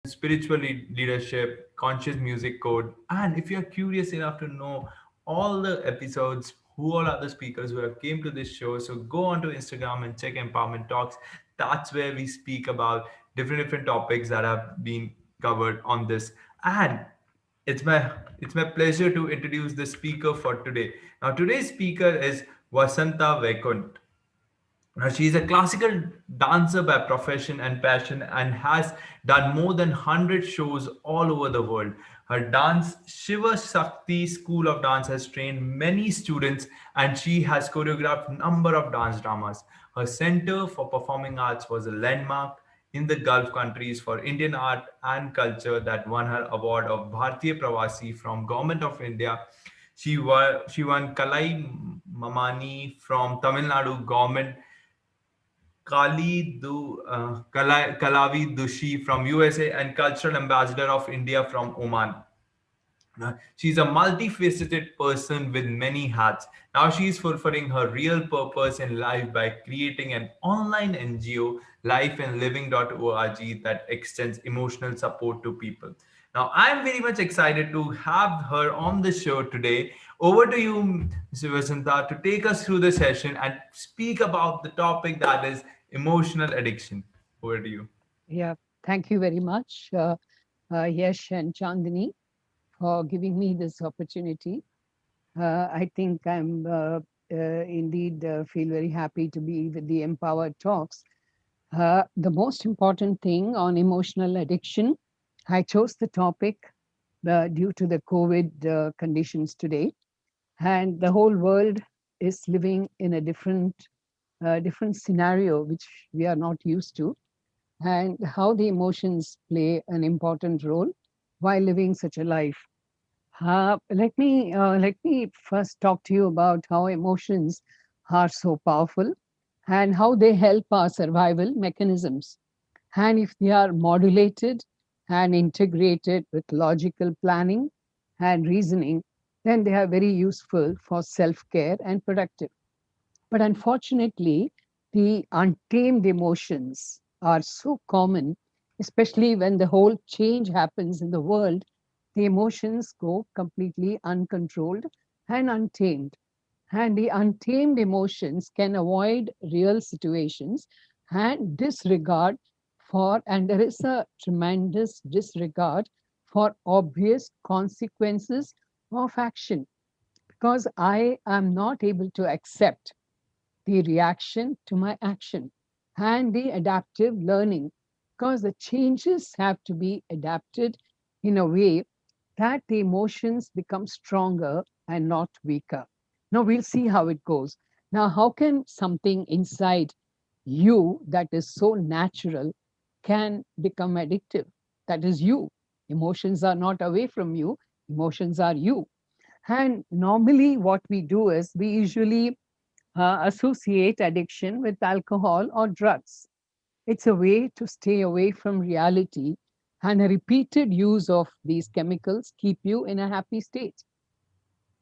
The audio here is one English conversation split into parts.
spiritual leadership, conscious music code. And if you're curious enough to know all the episodes, who all are the speakers who have came to this show, so go onto Instagram and check Empowerment Talks. That's where we speak about different topics that have been covered on this. And it's my it's my pleasure to introduce the speaker for today. Now today's speaker is Vasantha Vaikunth. Now, she is a classical dancer by profession and passion and has done more than 100 shows all over the world. Her dance, Shiva Shakti School of Dance, has trained many students and she has choreographed number of dance dramas. Her Center for Performing Arts was a landmark in the Gulf countries for Indian art and culture that won her award of Bharatiya Pravasi from Government of India. She won Kalai Mamani from Tamil Nadu government, Kalavi Dushi from USA, and Cultural Ambassador of India from Oman. She's a multifaceted person with many hats. Now she is fulfilling her real purpose in life by creating an online NGO, lifeandliving.org, that extends emotional support to people. Now I'm very much excited to have her on the show today. Over to you, Mr. Vasantha, to take us through the session and speak about the topic that is emotional addiction. Over to you. Yeah, thank you very much, Yash and Chandini, for giving me this opportunity. I think I'm indeed feel very happy to be with the Empowered Talks. The most important thing on emotional addiction, I chose the topic due to the COVID conditions today, and the whole world is living in a different scenario which we are not used to, and how the emotions play an important role while living such a life. Let me first talk to you about how emotions are so powerful and how they help our survival mechanisms. And if they are modulated and integrated with logical planning and reasoning, then they are very useful for self care and productive. But unfortunately, the untamed emotions are so common, especially when the whole change happens in the world. The emotions go completely uncontrolled and untamed. And the untamed emotions can avoid real situations and and there is a tremendous disregard for obvious consequences of action, because I am not able to accept the reaction to my action and the adaptive learning, because the changes have to be adapted in a way that the emotions become stronger and not weaker. Now we'll see how it goes. Now, how can something inside you that is so natural can become addictive? That is you. Emotions are not away from you, emotions are you. And normally, what we do is we usually associate addiction with alcohol or drugs. It's a way to stay away from reality, and a repeated use of these chemicals keep you in a happy state.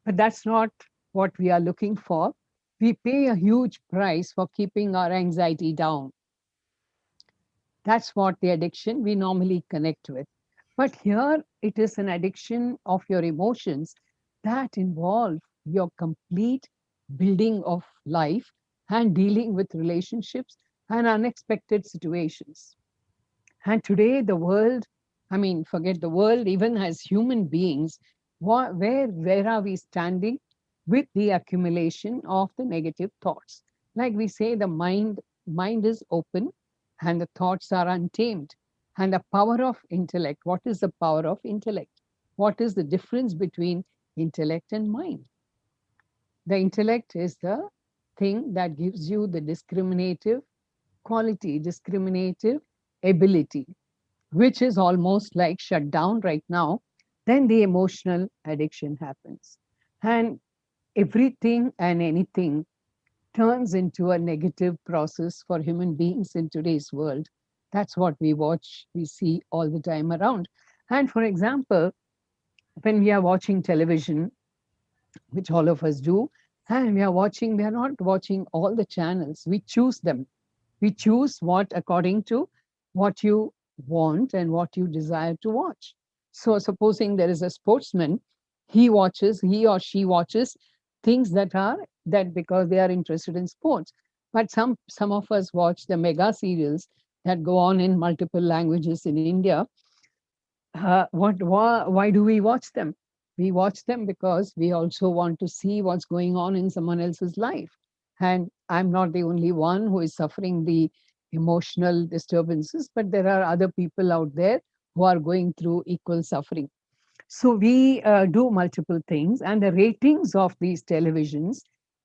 But that's not what we are looking for. We pay a huge price for keeping our anxiety down. That's what the addiction we normally connect with. But here it is an addiction of your emotions that involve your complete building of life and dealing with relationships and unexpected situations. And today, the world, I mean, forget the world, even as human beings, where are we standing with the accumulation of the negative thoughts? Like we say, the mind is open and the thoughts are untamed. And the power of intellect, what is the power of intellect? What is the difference between intellect and mind? The intellect is the thing that gives you the discriminative quality, discriminative ability, which is almost like shut down right now. Then the emotional addiction happens. And everything and anything turns into a negative process for human beings in today's world. That's what we watch, we see all the time around. And for example, when we are watching television, which all of us do, and we are not watching all the channels. We choose them. We choose what according to what you want and what you desire to watch. So, supposing there is a sportsman, he or she watches things that because they are interested in sports. But some of us watch the mega serials that go on in multiple languages in India. Why do we watch them? We watch them because we also want to see what's going on in someone else's life. And I'm not the only one who is suffering the emotional disturbances, but there are other people out there who are going through equal suffering. So we do multiple things, and the ratings of these televisions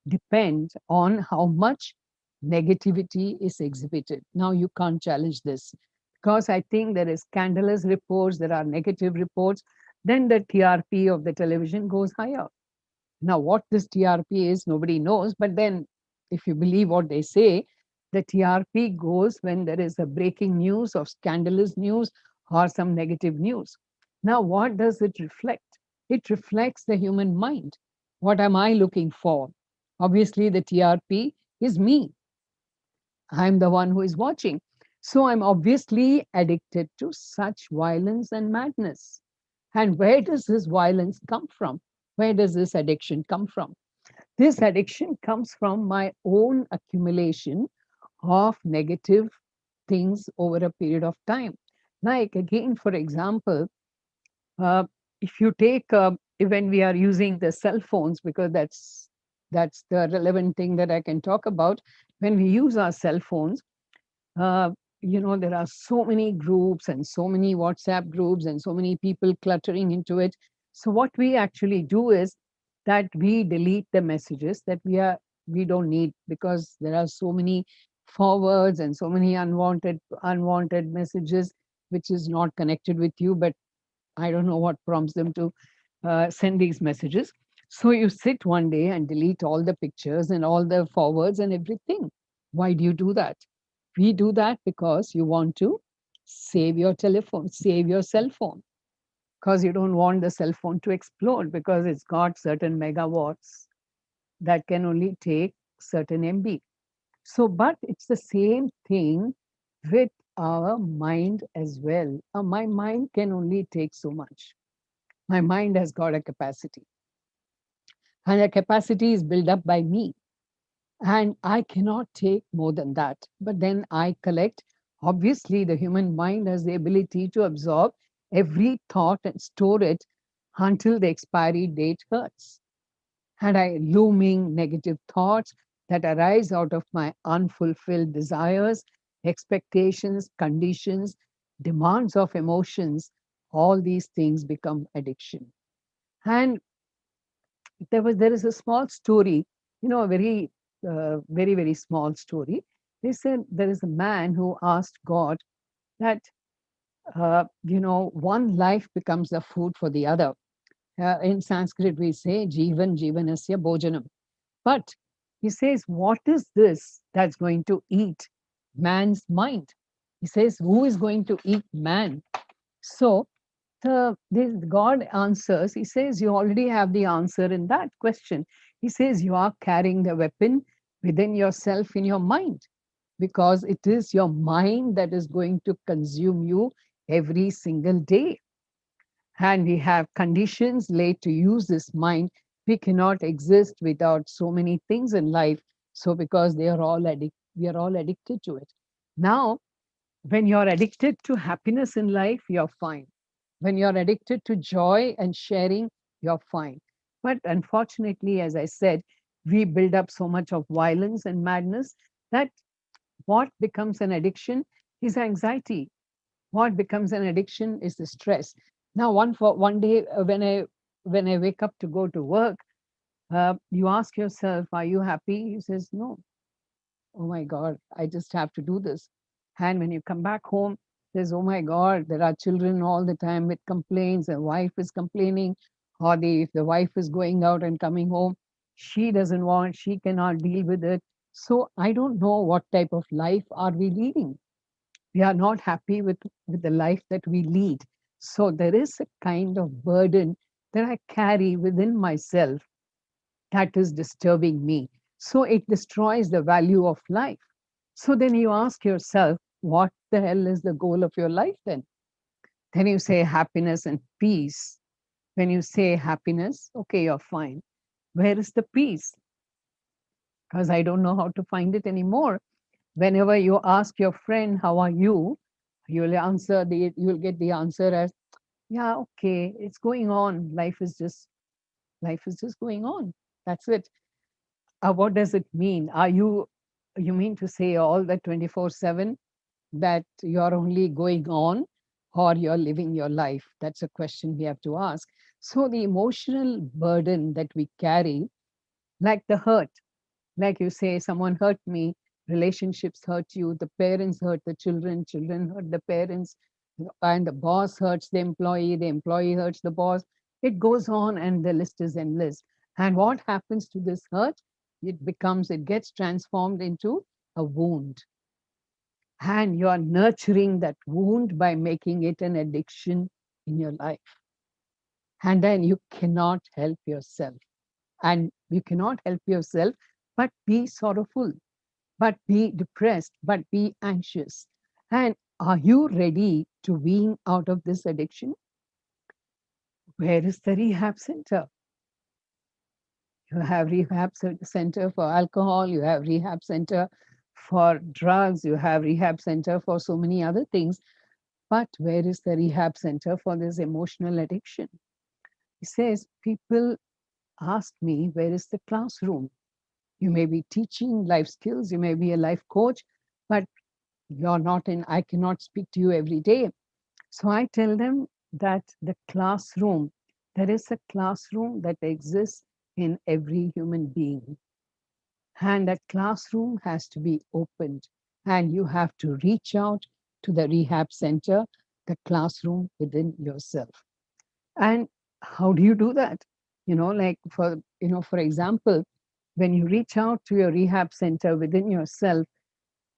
depend on how much negativity is exhibited. Now, you can't challenge this because I think there is scandalous reports, there are negative reports, then the TRP of the television goes higher. Now, what this TRP is, nobody knows, but then if you believe what they say, the TRP goes when there is a breaking news of scandalous news or some negative news. Now, what does it reflect? It reflects the human mind. What am I looking for? Obviously, the TRP is me. I'm the one who is watching. So I'm obviously addicted to such violence and madness. And where does this violence come from? Where does this addiction come from? This addiction comes from my own accumulation of negative things over a period of time. Like, again, for example, uh, if you take when we are using the cell phones, because that's the relevant thing that I can talk about. When we use our cell phones, uh, there are so many groups and so many WhatsApp groups and so many people cluttering into it. So what we actually do is that we delete the messages that we don't need, because there are so many forwards and so many unwanted messages which is not connected with you, but I don't know what prompts them to send these messages. So you sit one day and delete all the pictures and all the forwards and everything. Why do you do that? We do that because you want to save your cell phone, because you don't want the cell phone to explode because it's got certain megawatts that can only take certain MB. So, but it's the same thing with our mind as well. My mind can only take so much. My mind has got a capacity, and a capacity is built up by me, and I cannot take more than that. But then I collect. Obviously, the human mind has the ability to absorb every thought and store it until the expiry date hurts. And I looming negative thoughts that arise out of my unfulfilled desires, expectations, conditions, demands of emotions, all these things become addiction. And there is a small story, a very small story. They said there is a man who asked God that one life becomes the food for the other. In Sanskrit we say jivan jivanasya bhojanam. But he says, what is this that's going to eat man's mind? He says, who is going to eat man? So this God answers, he says, you already have the answer in that question. He says, you are carrying the weapon within yourself in your mind, because it is your mind that is going to consume you every single day. And we have conditions laid to use this mind. We cannot exist without so many things in life. So because we are all addicted to it. Now, when you're addicted to happiness in life, you're fine. When you're addicted to joy and sharing, you're fine. But unfortunately, as I said, we build up so much of violence and madness that what becomes an addiction is anxiety. What becomes an addiction is the stress. Now, one day when I wake up to go to work, you ask yourself, "Are you happy?" He says, "No." Oh my God, I just have to do this. And when you come back home, says, oh my God, there are children all the time with complaints. The wife is complaining, or if the wife is going out and coming home, she cannot deal with it. So I don't know what type of life are we leading. We are not happy with the life that we lead. So there is a kind of burden that I carry within myself that is disturbing me. So it destroys the value of life. So then you ask yourself, what the hell is the goal of your life then? Then you say happiness and peace. When you say happiness, okay, you're fine. Where is the peace? Because I don't know how to find it anymore. Whenever you ask your friend, how are you? You'll get the answer as, yeah, okay, it's going on. Life is just going on. That's it. What does it mean? You mean to say all the 24/7 that you're only going on, or you're living your life? That's a question we have to ask. So the emotional burden that we carry, like the hurt, like you say, someone hurt me, relationships hurt you, the parents hurt the children, children hurt the parents, and the boss hurts the employee hurts the boss. It goes on, and the list is endless. And what happens to this hurt? It gets transformed into a wound. And you are nurturing that wound by making it an addiction in your life. And then you cannot help yourself. And you cannot help yourself but be sorrowful, but be depressed, but be anxious. And are you ready to wean out of this addiction? Where is the rehab center? You have center for alcohol, you have rehab center for drugs, you have rehab center for so many other things. But where is the rehab center for this emotional addiction? He says, people ask me, where is the classroom? You may be teaching life skills, you may be a life coach, but I cannot speak to you every day. So I tell them that there is a classroom that exists in every human being. And that classroom has to be opened. And you have to reach out to the rehab center, the classroom within yourself. And how do you do that? For example, when you reach out to your rehab center within yourself,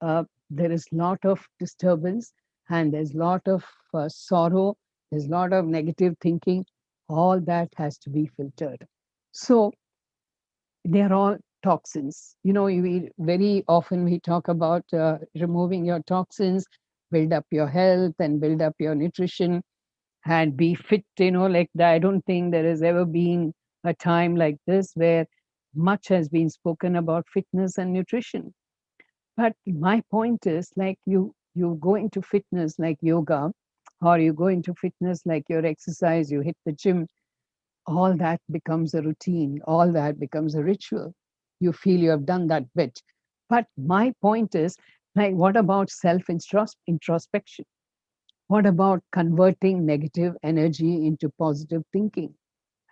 there is lot of disturbance, and there's lot of sorrow, there's lot of negative thinking. All that has to be filtered. So they're all toxins. Very often we talk about removing your toxins, build up your health and build up your nutrition and be fit. Like that. I don't think there has ever been a time like this where much has been spoken about fitness and nutrition. But my point is, like, you go into fitness like yoga, or you go into fitness like your exercise, you hit the gym, all that becomes a routine, all that becomes a ritual. You feel you have done that bit. But my point is, like, what about introspection? What about converting negative energy into positive thinking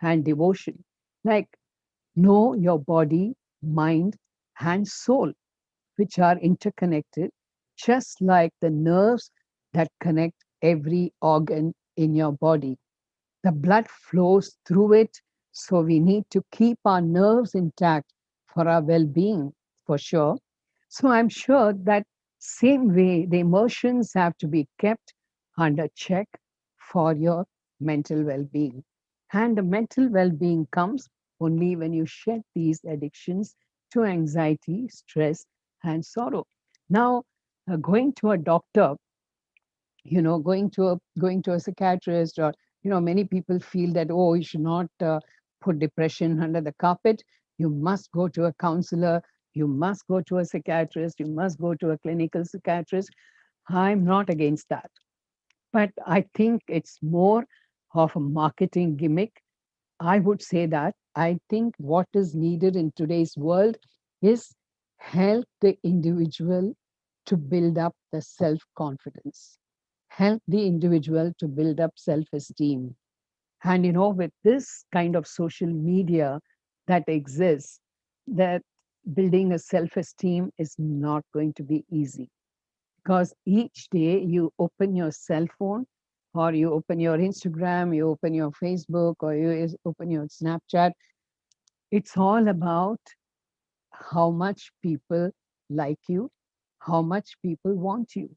and devotion? Like, know your body, mind, and soul, which are interconnected, just like the nerves that connect every organ in your body. The blood flows through it, so we need to keep our nerves intact for our well being, for sure. So I'm sure that same way the emotions have to be kept under check for your mental well being. And the mental well being comes only when you shed these addictions to anxiety, stress, and sorrow. Now, going to a doctor, going to a psychiatrist, or many people feel that, oh, you should not put depression under the carpet. You must go to a counselor, you must go to a psychiatrist, you must go to a clinical psychiatrist. I'm not against that, but I think it's more of a marketing gimmick. I would say that I think what is needed in today's world is help the individual to build up the self confidence, help the individual to build up self esteem. And with this kind of social media that exists, that building a self esteem is not going to be easy, because each day you open your cell phone, or you open your Instagram, you open your Facebook, or open your Snapchat. It's all about how much people like you, how much people want you,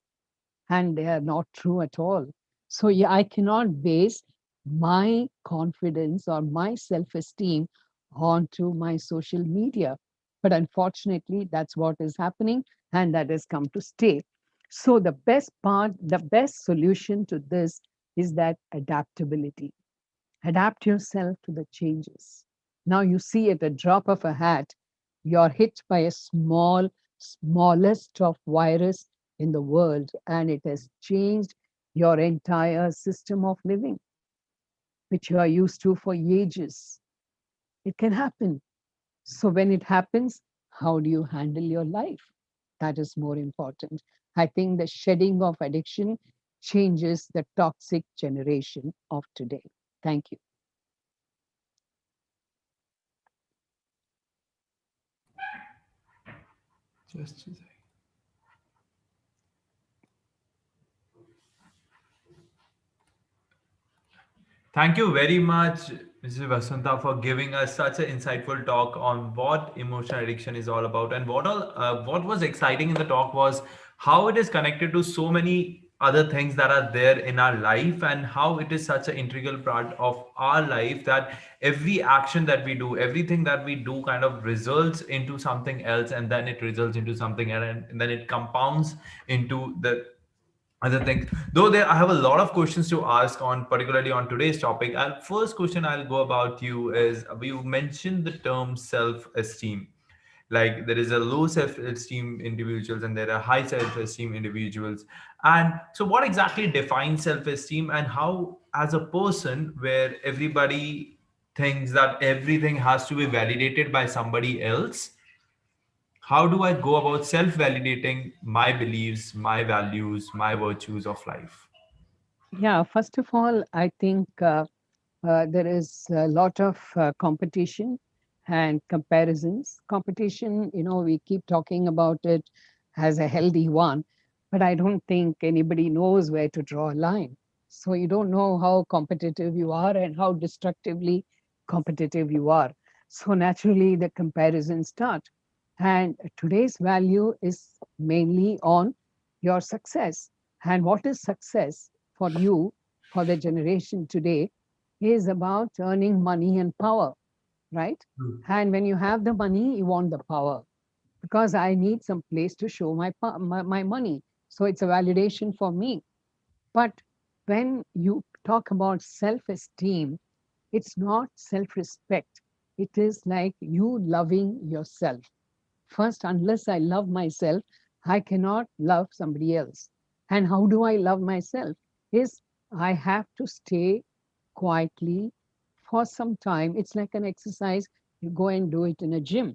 and they are not true at all. So, yeah, I cannot base my confidence or my self esteem onto my social media. But unfortunately, that's what is happening, and that has come to stay. So the best solution to this is that adaptability. Adapt yourself to the changes. Now you see at a drop of a hat, you're hit by a smallest of virus in the world, and it has changed your entire system of living, which you are used to for ages. It can happen. So when it happens, how do you handle your life? That is more important. I think the shedding of addiction changes the toxic generation of today. Thank you. Just a second. Thank you very much, Mrs. Vasantha, for giving us such an insightful talk on what emotional addiction is all about. And what was exciting in the talk was how it is connected to so many other things that are there in our life, and how it is such an integral part of our life that every action that we do, everything that we do kind of results into something else, and then it results into something else, and then it compounds into the other things. Though there I have a lot of questions to ask on, particularly on today's topic. First question I'll go about you is, you mentioned the term self-esteem. Like there is a low self-esteem individuals and there are high self-esteem individuals. And so what exactly defines self-esteem, and how as a person where everybody thinks that everything has to be validated by somebody else, how do I go about self validating my beliefs, my values, my virtues of life? Yeah, first of all, I think there is a lot of competition and comparisons. Competition, we keep talking about it as a healthy one, but I don't think anybody knows where to draw a line. So you don't know how competitive you are and how destructively competitive you are. So naturally, the comparisons start. And today's value is mainly on your success. And what is success for you, for the generation today? Is about earning money and power, right? Hmm. And when you have the money, you want the power because I need some place to show my money. So it's a validation for me. But when you talk about self esteem, it's not self respect. It is like you loving yourself. First, unless I love myself, I cannot love somebody else. And how do I love myself? Is I have to stay quietly for some time. It's like an exercise. You go and do it in a gym.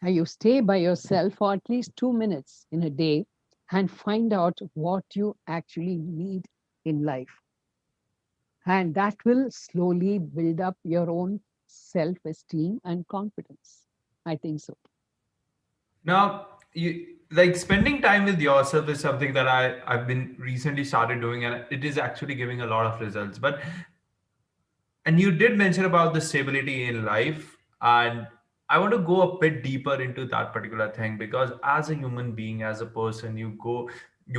And you stay by yourself for at least 2 minutes in a day and find out what you actually need in life. And that will slowly build up your own self esteem and confidence. I think so. Now, you like spending time with yourself is something that I've been recently started doing, and it is actually giving a lot of results. But and you did mention about the stability in life, and I want to go a bit deeper into that particular thing, because as a human being, as a person, you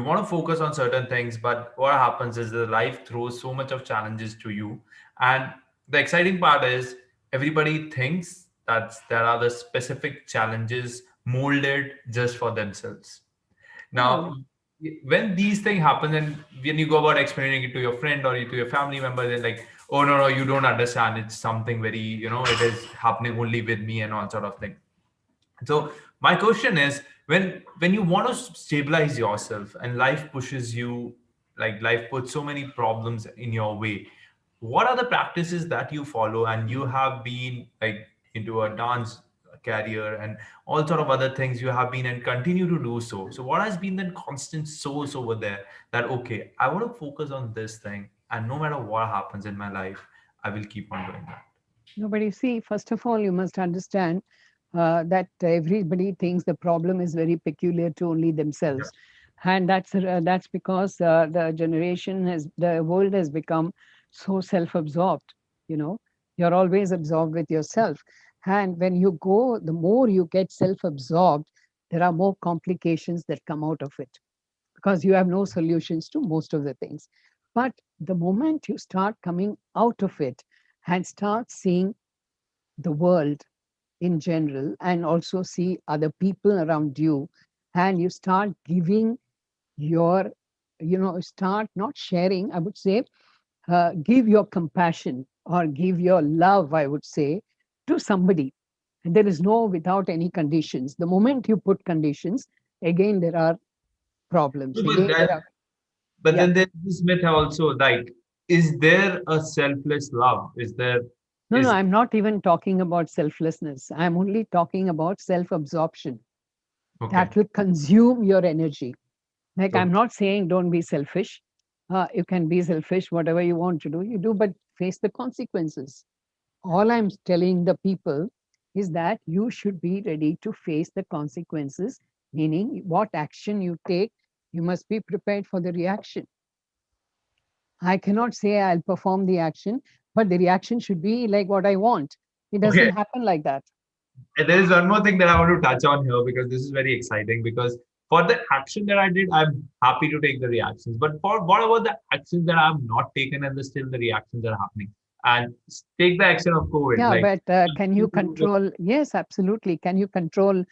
want to focus on certain things, but what happens is the life throws so much of challenges to you. And the exciting part is everybody thinks that there are the specific challenges molded just for themselves. Yeah. Now, when these things happen, and when you go about explaining it to your friend or to your family member, they're like, "Oh no, no, you don't understand. It's something very, it is happening only with me and all sort of thing." So my question is, when you want to stabilize yourself and life pushes you, like life puts so many problems in your way, what are the practices that you follow? And you have been like into a dance career and all sort of other things you have been and continue to do so. So what has been the constant source over there that, okay, I want to focus on this thing, and no matter what happens in my life, I will keep on doing that. Nobody see, first of all, you must understand that everybody thinks the problem is very peculiar to only themselves. And that's because the world has become so self-absorbed. You know, you're always absorbed with yourself. And when you go, the more you get self-absorbed, there are more complications that come out of it because you have no solutions to most of the things. But the moment you start coming out of it and start seeing the world in general and also see other people around you, and you start giving your, start not sharing, I would say, give your compassion or give your love, I would say, to somebody. And there is no without any conditions. The moment you put conditions, again, there are No, problems. but Again, there are, but yeah. then there's this myth also, like, is there a selfless love? Is there No, no, is I'm not even talking about selflessness. I'm only talking about self absorption okay. that will consume your energy. Like, I'm Okay. not saying don't be selfish. You can be selfish, whatever you want to do, you do, but face the consequences. All I'm telling the people is that you should be ready to face the consequences, meaning what action you take, you must be prepared for the reaction. I cannot say I'll perform the action, but the reaction should be like what I want. It doesn't Okay. happen like that. And there is one more thing that I want to touch on here because this is very exciting. Because for the action that I did, I'm happy to take the reactions. But for what about the actions that I've not taken and still the reactions are happening? And take the action of COVID. Yeah, Like, but can you control? Yes, absolutely. Can you control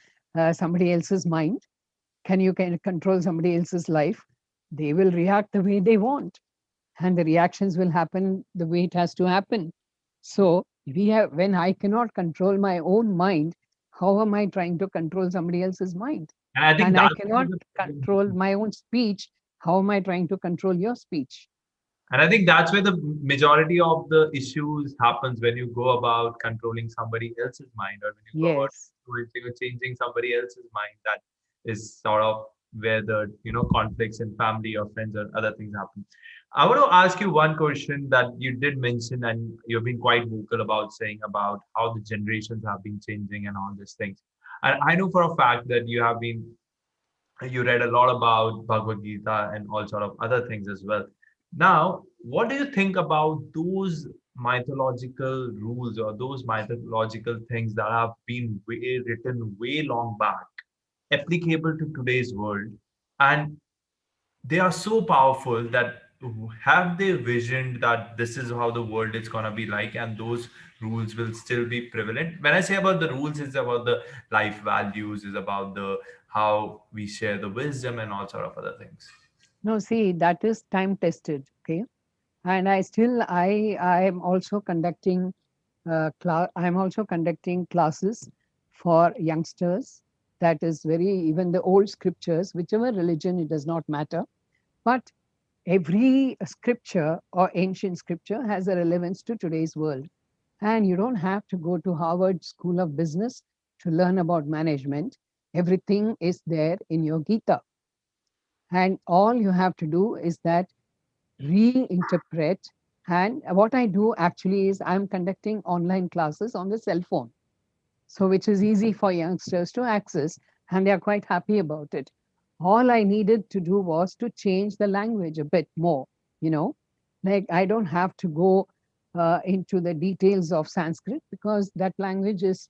somebody else's mind? Can control somebody else's life? They will react the way they want, and the reactions will happen the way it has to happen. So we have when I cannot control my own mind, how am I trying to control somebody else's mind? and I think And I that's cannot control my own speech. How am I trying to control your speech? And I think that's where the majority of the issues happens when you go about controlling somebody else's mind, or when you go about Yes. influencing or changing somebody else's mind. That is sort of where the conflicts in family or friends or other things happen. I want to ask you one question that you did mention, and you've been quite vocal about saying about how the generations have been changing and all these things. And I know for a fact that you read a lot about Bhagavad Gita and all sort of other things as well. Now, what do you think about those mythological rules or those mythological things that have been written way long back, applicable to today's world? And they are so powerful that have they visioned that this is how the world is going to be like, and those rules will still be prevalent? When I say about the rules, it's about the life values, is about the how we share the wisdom and all sort of other things. No, see, that is time tested. Okay. And I am also conducting I'm also conducting classes for youngsters. That is very, even the old scriptures, whichever religion, it does not matter. But every scripture or ancient scripture has a relevance to today's world. And you don't have to go to Harvard School of Business to learn about management. Everything is there in your Gita. And all you have to do is that reinterpret. And what I do actually is I'm conducting online classes on the cell phone, so which is easy for youngsters to access, and they are quite happy about it. All I needed to do was to change the language a bit more, you know, like I don't have to go into the details of Sanskrit because that language is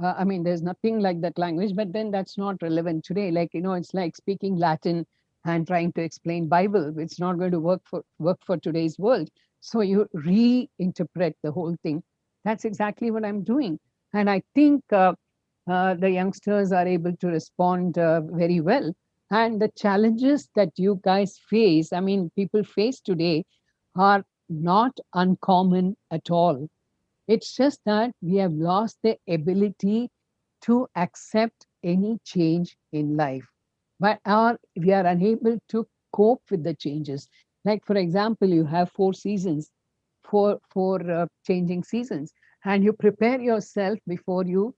I mean, there's nothing like that language, but then that's not relevant today. Like, it's like speaking Latin and trying to explain Bible. It's not going to work for today's world. So you reinterpret the whole thing. That's exactly what I'm doing. And I think the youngsters are able to respond very well. And the challenges that you guys face, I mean, people face today are not uncommon at all. It's just that we have lost the ability to accept any change in life, but we are unable to cope with the changes. Like, for example, you have 4 seasons, four changing seasons, and you prepare yourself before you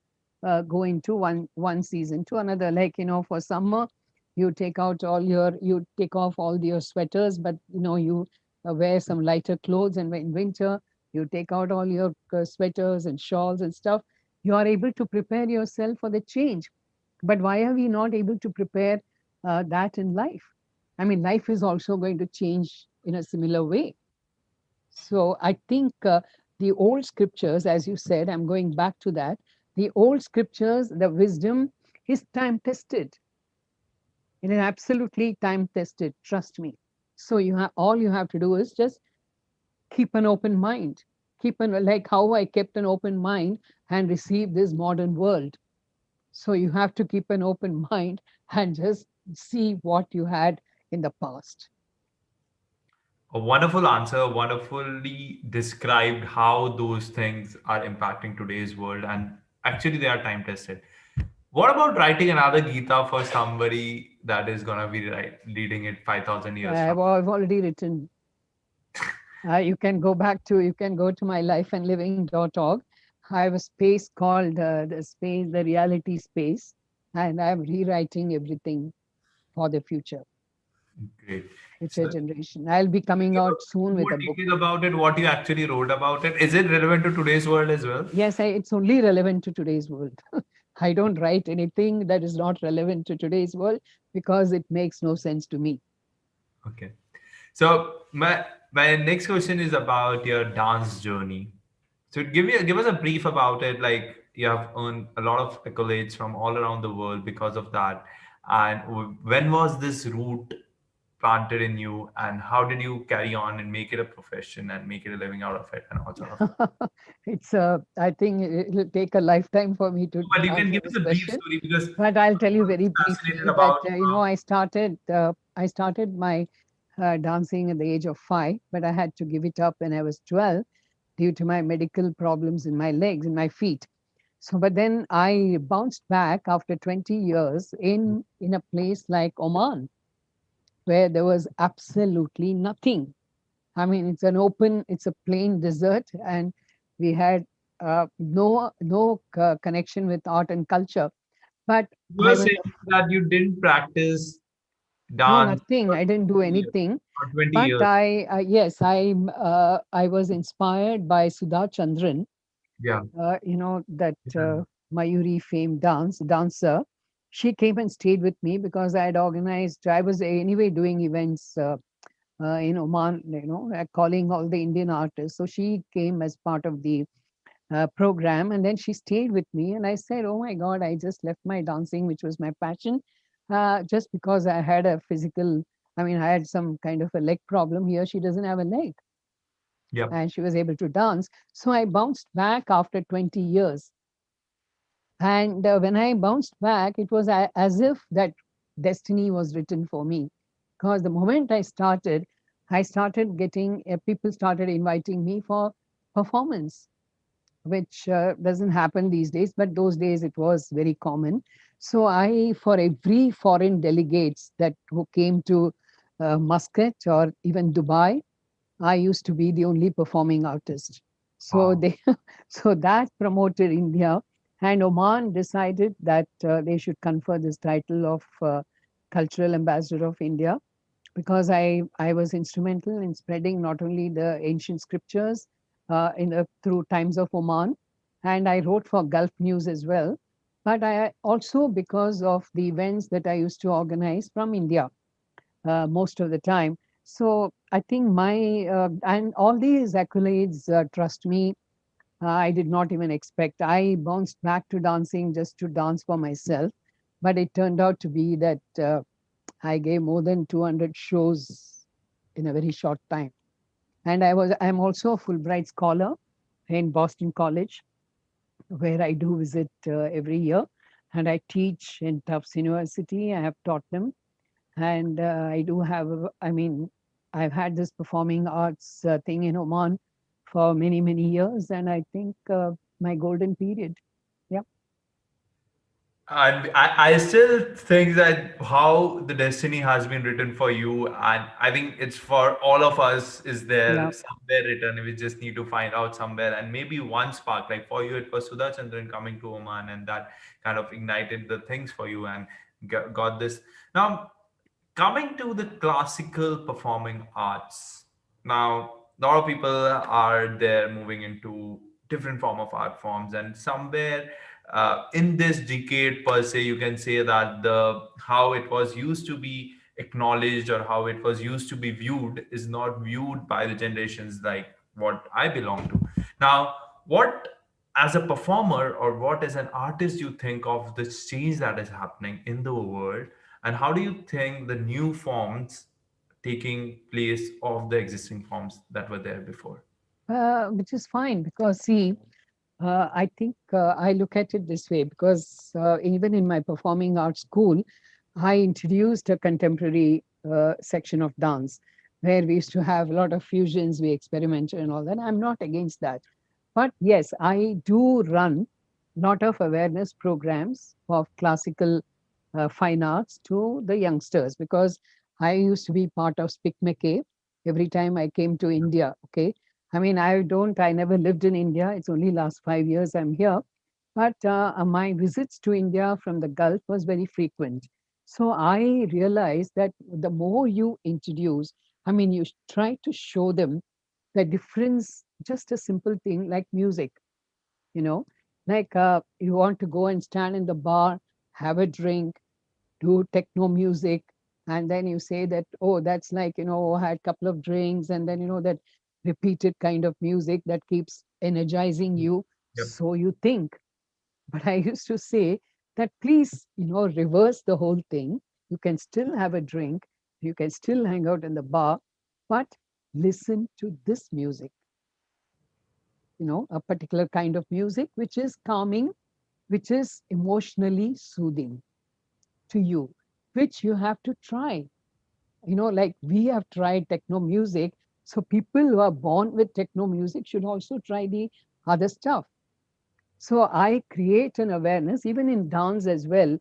go into one season to another. Like, for summer, you take off all your sweaters, but you wear some lighter clothes, and in winter you take out all your sweaters and shawls and stuff. You are able to prepare yourself for the change. But why are we not able to prepare that in life? I mean, life is also going to change in a similar way. So I think the old scriptures, as you said, I'm going back to that. The old scriptures, the wisdom is time tested. It is absolutely time tested. Trust me. So all you have to do is just keep an open mind. Like how I kept an open mind and received this modern world. So you have to keep an open mind and just see what you had. in the past. A wonderful answer, wonderfully described how those things are impacting today's world, and actually they are time tested. What about writing another Gita for somebody that is gonna be leading it 5,000 years from? I've already written. You can go to my lifeandliving.org. I have a space called the reality space, and I'm rewriting everything for the Great. future So, generation. I'll be coming give out a soon with more a book. detail about it, what you actually wrote about it. Is it relevant to today's world as well? Yes, it's only relevant to today's world. I don't write anything that is not relevant to today's world because it makes no sense to me. Okay. So my next question is about your dance journey. So give us a brief about it. Like you have earned a lot of accolades from all around the world because of that. And when was this root planted in you, and how did you carry on and make it a profession and make it a living out of it and all sort of? I think it'll take a lifetime for me to But you can answer give us this a brief question. story because But I'll tell you I'm very fascinated briefly that about I started my dancing at the age of 5, but I had to give it up when I was 12 due to my medical problems in my legs and my feet. So, but then I bounced back after 20 years in a place like Oman, where there was absolutely nothing. I mean, it's a plain desert, and we had no connection with art and culture. But you I were was saying that you didn't practice no dance nothing. for I didn't do 20 years anything. or 20 But years. yes, I was inspired by Sudha Chandran, Yeah. that Mayuri famed dancer. She came and stayed with me because I had organized. I was anyway doing events in Oman, calling all the Indian artists. So she came as part of the program, and then she stayed with me. And I said, "Oh my God, I just left my dancing, which was my passion, just because I had a physical. I mean, I had some kind of a leg problem here. She doesn't have a leg, Yep. and she was able to dance. So I bounced back after 20 years. And when I bounced back, it was as if that destiny was written for me. Because the moment I started getting people started inviting me for performance, which doesn't happen these days, but those days it was very common. So for every foreign delegates that who came to Muscat or even Dubai, I used to be the only performing artist. So Wow. they, so that promoted India, and Oman decided that they should confer this title of cultural ambassador of India because I was instrumental in spreading not only the ancient scriptures through Times of Oman, and I wrote for Gulf News as well. But I also because of the events that I used to organize from India most of the time. So I think my and all these accolades, trust me, I did not even expect. I bounced back to dancing just to dance for myself, but it turned out to be that I gave more than 200 shows in a very short time. And I'm also a Fulbright scholar in Boston College, where I do visit every year, and I teach in Tufts University. I have taught them, and I do have. I mean, I've had this performing arts thing in Oman for many years, and I think my golden period. Yeah, And I still think that how the destiny has been written for you, and I think it's for all of us, is yeah. there somewhere written. We just need to find out somewhere, and maybe one spark. Like for you, it was Sudha Chandran coming to Oman, and that kind of ignited the things for you and got this. Now, coming to the classical performing arts, now a lot of people are there moving into different form of art forms, and somewhere in this decade per se, you can say that the how it was used to be acknowledged or how it was used to be viewed is not viewed by the generations like what I belong to now. What, as a performer or what as an artist, you think of this change that is happening in the world, and how do you think the new forms taking place of the existing forms that were there before? Which is fine because see, I think I look at it this way because even in my performing arts school, I introduced a contemporary. section of dance where we used to have a lot of fusions, we experimented and all that. I'm not against that. But yes, I do run lot of awareness programs of classical fine arts to the youngsters because I used to be part of Spic McKay every time I came to India. Okay. I mean, I never lived in India. It's only last 5 years I'm here. But my visits to India from the Gulf was very frequent. So I realized that the more you introduce, I mean, you try to show them the difference, just a simple thing like music, you know, like you want to go and stand in the bar, have a drink, do techno music, and then you say that, oh, that's like, I had a couple of drinks, and then, that repeated kind of music that keeps energizing you. Yep. So you think. But I used to say that please, reverse the whole thing. You can still have a drink, you can still hang out in the bar, but listen to this music, a particular kind of music which is calming, which is emotionally soothing to you, which you have to try. Like we have tried techno music. So people who are born with techno music should also try the other stuff. So I create an awareness, even in dance as well.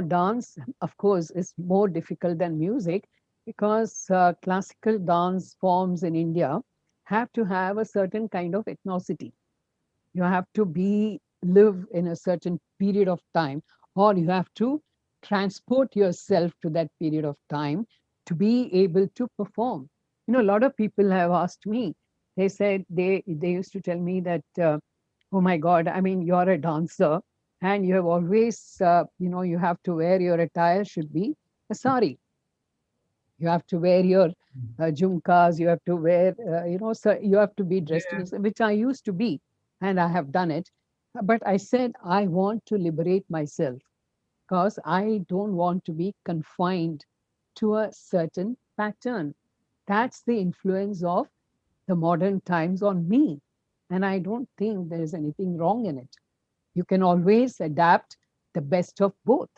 Dance, of course, is more difficult than music because classical dance forms in India have to have a certain kind of ethnicity. You have to be live in a certain period of time, or you have to transport yourself to that period of time to be able to perform. A lot of people have asked me. They said they used to tell me that, oh my God, I mean, you're a dancer, and you have always, you have to wear your attire should be a sari. You have to wear your jhumkas. You have to wear, so you have to be dressed in, Yeah. which I used to be, and I have done it. But I said, I want to liberate myself because I don't want to be confined to a certain pattern. That's the influence of the modern times on me. And I don't think there is anything wrong in it. You can always adapt the best of both.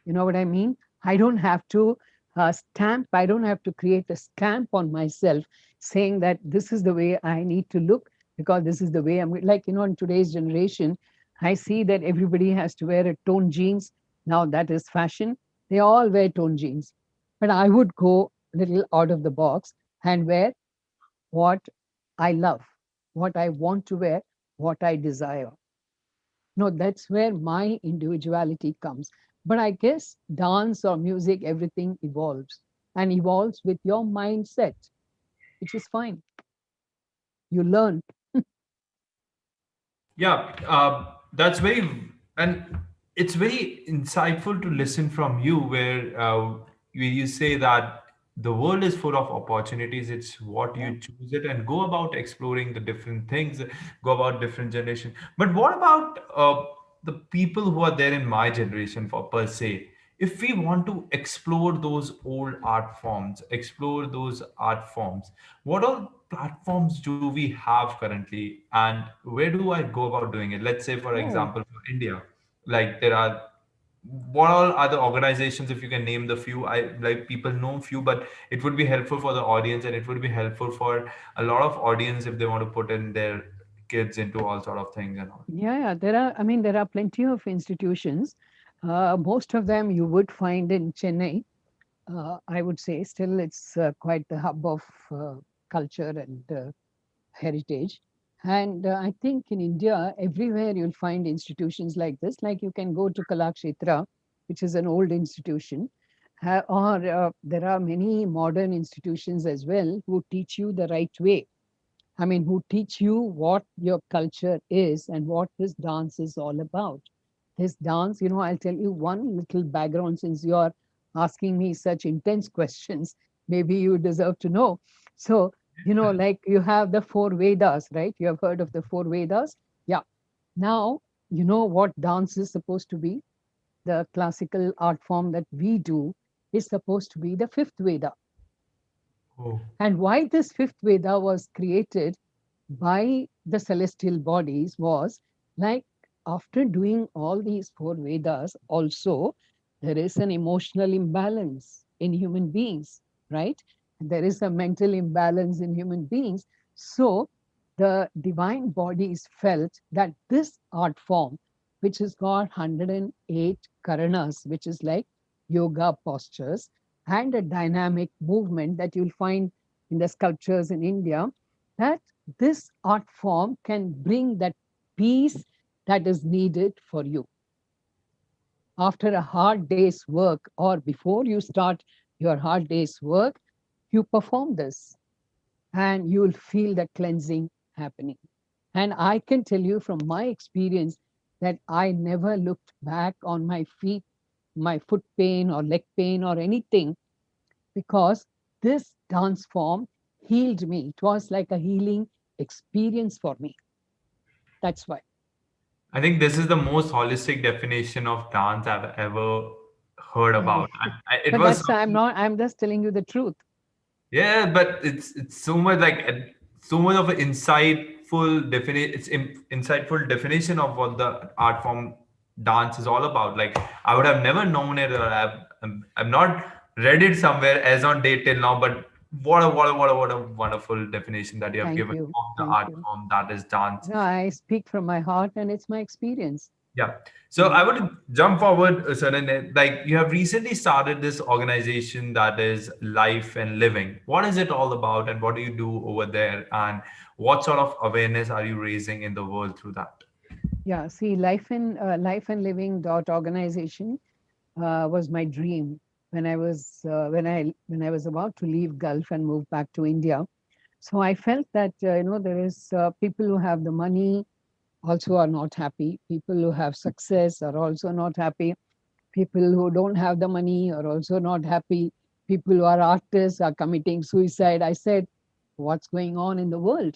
You know what I mean? I don't have to I don't have to create a stamp on myself saying that this is the way I need to look because this is the way I'm like, in today's generation, I see that everybody has to wear a tone jeans. Now that is fashion. They all wear tone jeans. But I would go a little out of the box and wear what I love, what I want to wear, what I desire. No, that's where my individuality comes. But I guess dance or music, everything evolves and evolves with your mindset, which is fine. You learn. Yeah, that's very, and it's very insightful to listen from you, where you say that the world is full of opportunities. It's what Yeah. you choose it and go about exploring the different things, go about different generation. But what about the people who are there in my generation, for per se? If we want to explore those old art forms, explore those art forms, what all platforms do we have currently, and where do I go about doing it? Let's say, for Oh, example, for India, like there are, what all are the organizations, if you can name the few? I like people know few, but it would be helpful for the audience, and it would be helpful for a lot of audience if they want to put in their kids into all sort of things and all. yeah, yeah. There are plenty of institutions. Most of them you would find in Chennai. I would say still it's quite the hub of culture and heritage. And I think in India, everywhere you'll find institutions like this. Like you can go to Kalakshetra, which is an old institution, or there are many modern institutions as well who teach you the right way. I mean, who teach you what your culture is and what this dance is all about. This dance, I'll tell you one little background since you're asking me such intense questions. Maybe you deserve to know. So, like you have the four Vedas, right? You have heard of the four Vedas? Yeah. Now, you know what dance is supposed to be? The classical art form that we do is supposed to be the fifth Veda. Oh, And why this fifth Veda was created by the celestial bodies was like after doing all these four Vedas, also there is an emotional imbalance. in human beings, right? There is a mental imbalance in human beings. So the divine bodies felt that this art form, which has got 108 karanas, which is like yoga postures, and a dynamic movement that you'll find in the sculptures in India, that this art form can bring that peace that is needed for you after a hard day's work or before you start your hard day's work. You perform this and you will feel the cleansing happening. And I can tell you from my experience that I never looked back on my feet, my foot pain or leg pain or anything, because this dance form healed me. It was like a healing experience for me. That's why. I think this is the most holistic definition of dance I've ever heard Yeah. about. And it But was that's, something, I'm just telling you the truth. yeah, but it's so much like so much of an insightful definition. It's insightful definition of what the art form dance is all about. Like I would have never known it, or I've not read it somewhere as on date till now. But what a wonderful definition that you have Thank given you. of the Thank art you. form that is dance. No, I speak from my heart and it's my experience, Yeah. you So I know. would jump forward, Saran, like you have recently started this organization that is Life and Living. What is it all about and what do you do over there? And what sort of awareness are you raising in the world through that? Yeah, see, Life and Living dot organization was my dream when I was about to leave Gulf and move back to India. So I felt that there is people who have the money also are not happy. People who have success are also not happy. People who don't have the money are also not happy. People who are artists are committing suicide. I said, what's going on in the world?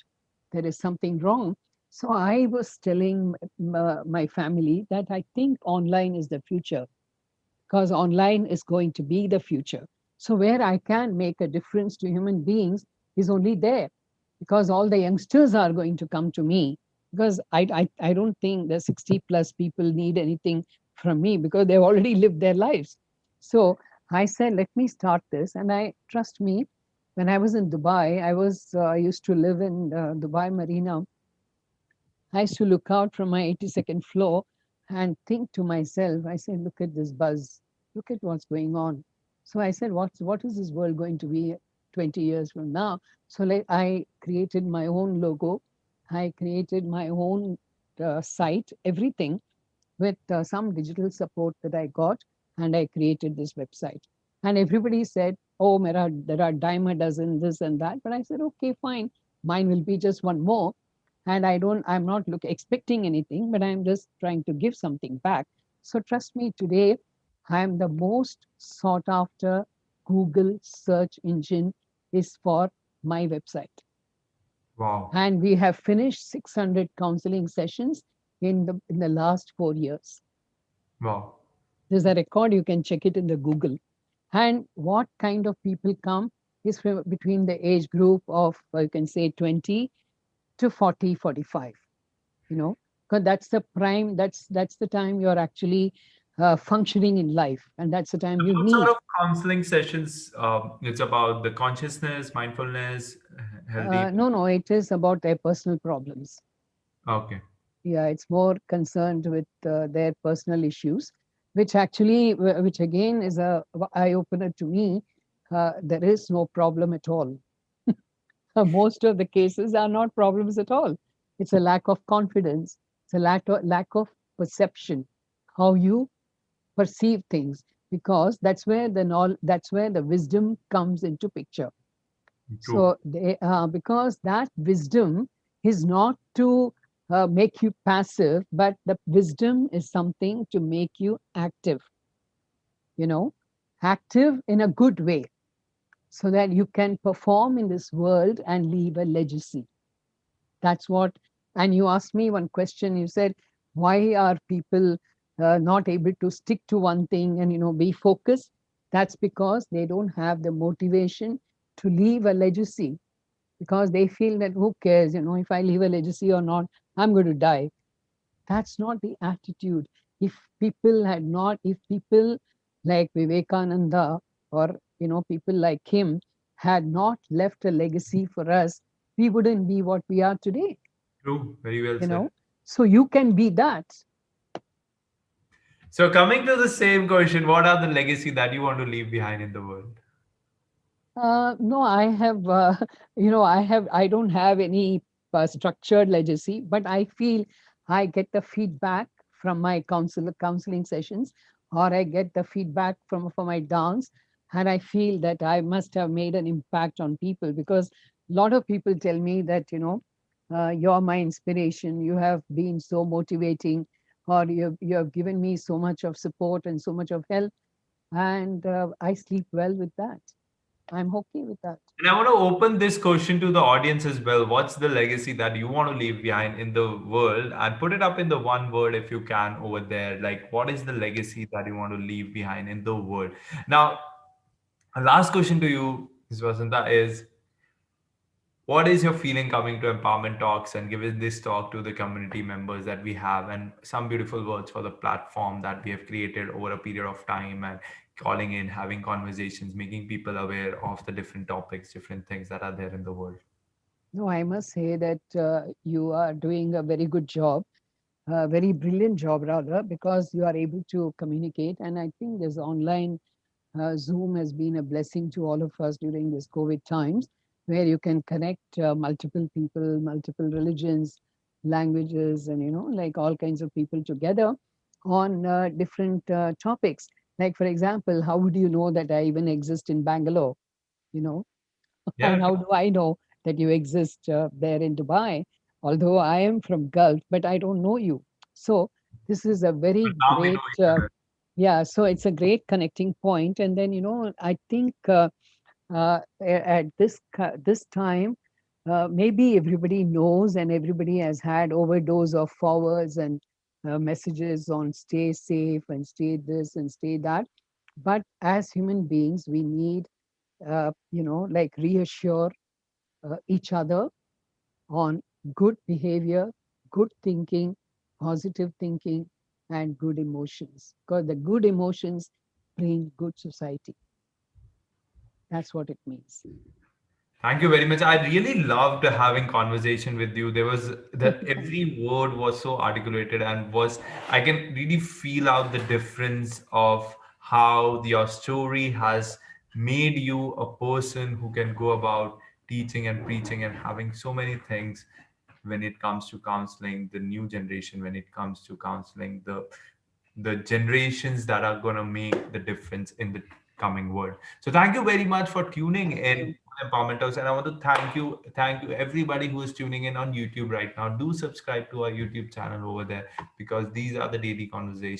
There is something wrong. So I was telling my family that I think online is the future, because online is going to be the future. So where I can make a difference to human beings is only there, because all the youngsters are going to come to me, because I don't think the 60 plus people need anything from me because they've already lived their lives. So I said, let me start this. And I trust me, when I was in Dubai, I used to live in Dubai Marina. I used to look out from my 82nd floor and think to myself, I said, look at this buzz. Look at what's going on. So I said, what is this world going to be 20 years from now? So like, I created my own logo. I created my own site, everything with some digital support that I got. And I created this website. And everybody said, oh, Mera, there are dime a dozen, this and that. But I said, okay, fine. Mine will be just one more, and I'm not expecting anything, but I'm just trying to give something back. So trust me, today I am the most sought after Google search engine is for my website. Wow. And we have finished 600 counseling sessions in the last 4 years. Wow. There's a record, you can check it in the Google. And what kind of people come is from between the age group of, you can say, 20 to 40, 45. You know, because that's the prime, that's the time you're actually functioning in life, and that's the time you What sort need. of counseling sessions? It's about the consciousness, mindfulness, healthy. No, it is about their personal problems. Okay. Yeah, it's more concerned with their personal issues, which actually, which again is a eye opener to me. There is no problem at all. Most of the cases are not problems at all. It's a lack of confidence. It's a lack of perception, how you perceive things, because that's where the wisdom comes into picture. True. So because that wisdom is not to make you passive, but the wisdom is something to make you active, you know, active in a good way, so that you can perform in this world and leave a legacy. That's what. And you asked me one question. You said, why are people not able to stick to one thing and be focused? That's because they don't have the motivation to leave a legacy, because they feel that who cares, if I leave a legacy or not, I'm going to die. That's not the attitude. If people like Vivekananda or people like him had not left a legacy for us, we wouldn't be what we are today, True. Very well you said. know. So you can be that. So coming to the same question, what are the legacy that you want to leave behind in the world? No, I have, I don't have any structured legacy, but I feel I get the feedback from my counseling sessions, or I get the feedback from my dance, and I feel that I must have made an impact on people, because a lot of people tell me that, you're my inspiration. You have been so motivating, or you have given me so much of support and so much of help, and I sleep well with that. I'm okay with that. And I want to open this question to the audience as well. What's the legacy that you want to leave behind in the world? And put it up in the one word if you can over there. Like, what is the legacy that you want to leave behind in the world? Now, a last question to you, Ms. Vasantha, is what is your feeling coming to empowerment talks and giving this talk to the community members that we have, and some beautiful words for the platform that we have created over a period of time, and calling in, having conversations, making people aware of the different topics, different things that are there in the world? No, I must say that you are doing a very good job, a very brilliant job rather, because you are able to communicate. And I think this online Zoom has been a blessing to all of us during this COVID times, where you can connect multiple people, multiple religions, languages, and like all kinds of people together on different topics. Like, for example, how would you know that I even exist in Bangalore? You know, Yeah, and how do I know that you exist there in Dubai? Although I am from Gulf, but I don't know you. So this is a very now we know great, each other. yeah. So it's a great connecting point. And then I think at this time, maybe everybody knows and everybody has had overdose of forwards and messages on stay safe and stay this and stay that. But as human beings, we need like reassure each other on good behavior, good thinking, positive thinking, and good emotions. Because the good emotions bring good society. That's what it means. Thank you very much. I really loved having conversation with you. There was that Thank every word was so articulated and was I can really feel out the difference of how your story has made you a person who can go about teaching and preaching and having so many things when it comes to counseling the new generation, when it comes to counseling the generations that are going to make the difference in the coming world. So thank you very much for tuning in you. to Empowerment Talks, and I want to thank you everybody who is tuning in on YouTube right now. Do subscribe to our YouTube channel over there because these are the daily conversations